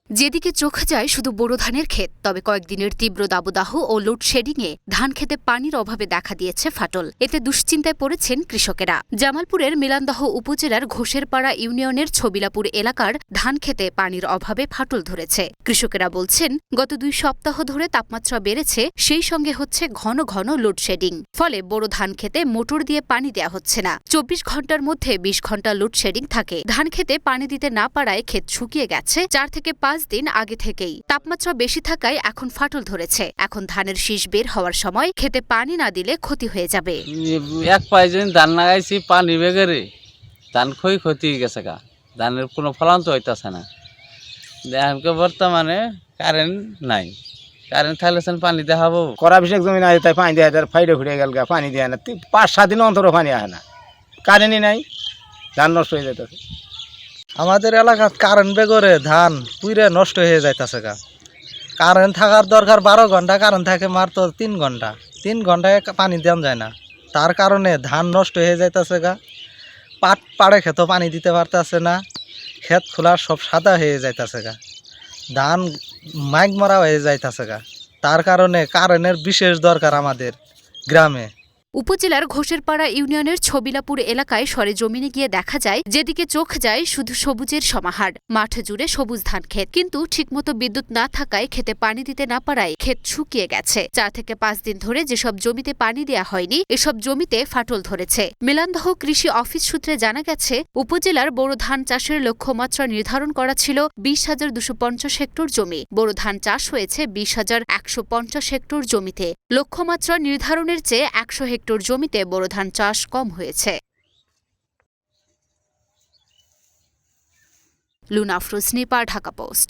যেদিকে চোখ যায় শুধু বোরো ধানের ক্ষেত, তবে কয়েকদিনের তীব্র দাবদাহ ও লোডশেডিংয়ে ধান খেতে পানির অভাবে দেখা দিয়েছে ফাটল। এতে দুশ্চিন্তায় পড়েছেন কৃষকেরা। জামালপুরের মিলানদহ উপজেলার ঘোষেরপাড়া ইউনিয়নের ছবিলাপুর এলাকার ধান খেতে পানির অভাবে ফাটল ধরেছে। কৃষকেরা বলছেন, গত 2 সপ্তাহ ধরে তাপমাত্রা বেড়েছে, সেই সঙ্গে হচ্ছে ঘন ঘন লোডশেডিং। ফলে বোরো ধান খেতে মোটর দিয়ে পানি দেওয়া হচ্ছে না। 24 ঘণ্টার মধ্যে 20 ঘণ্টা লোডশেডিং থাকে। ধান খেতে পানি দিতে না পারায় ক্ষেত শুকিয়ে গেছে 4 থেকে 5 দিন আগে থেকেই। তাপমাত্রা বেশি থাকায় এখন ফাটল ধরেছে। এখন ধানের শীষ বের হওয়ার সময় খেতে পানি না দিলে ক্ষতি হয়ে যাবে। এক পাঁচ দিন ধান লাগাইছি, পানি বেগেরে ধান ক্ষতি গেছে গা, ধানের কোনো ফলন তো হইতেছে না। এখনকে বর্তমানে কারেন্ট নাই, কারেন্ট থাকলে পানি দেখাবো। করা বিশেষ জমি না, তাই পানি দেয়, তার ফাইডে ফুটে গেল গা, পানি দেয় না। 5-7 দিন অন্তর পানি আসে না, কারেন্টই নাই, ধান নষ্ট হয়ে যেতেছে। আমাদের এলাকাত কারেন্ট বেগরে ধান পুইরে নষ্ট হয়ে যাইতেছে গা। কারেন্ট থাকার দরকার 12 ঘন্টা, কারেন্ট থাকে মাত্র 3 ঘন্টা। 3 ঘন্টায় পানি দেওয়া যায় না, তার কারণে ধান নষ্ট হয়ে যাইতেছে গা। পাড়ে খেতেও পানি দিতে পারতেছে না, ক্ষেত খোলা সব সাদা হয়ে যাইতেছে গা, ধান মাইক মরা হয়ে যাইতেছে গা। তার কারণে কারেন্টের বিশেষ দরকার আমাদের গ্রামে। উপজেলার ঘোষেরপাড়া ইউনিয়নের ছবিলাপুর এলাকায় সরেজমিনে গিয়ে দেখা যায়, যেদিকে চোখ যায় শুধু সবুজের সমাহার। মাঠ জুড়ে সবুজ ধান ক্ষেত, কিন্তু ঠিকমতো বিদ্যুৎ না থাকায় খেতে পানি দিতে না পারায় ক্ষেত শুকিয়ে গেছে। 4 থেকে 5 দিন ধরে যেসব জমিতে পানি দেয়া হয়নি, এসব জমিতে ফাটল ধরেছে। মিলানদহ কৃষি অফিস সূত্রে জানা গেছে, উপজেলার বোরো ধান চাষের লক্ষ্যমাত্রা নির্ধারণ করা ছিল 20,250 হেক্টর জমি। বোরো ধান চাষ হয়েছে 20,150 হেক্টর জমিতে। লক্ষ্যমাত্রা নির্ধারণের চেয়ে 100 হেক্টর জমিতে বোরো ধান চাষ কম হয়েছে। লুনা আফরোজ, নিপার, ঢাকা পোস্ট।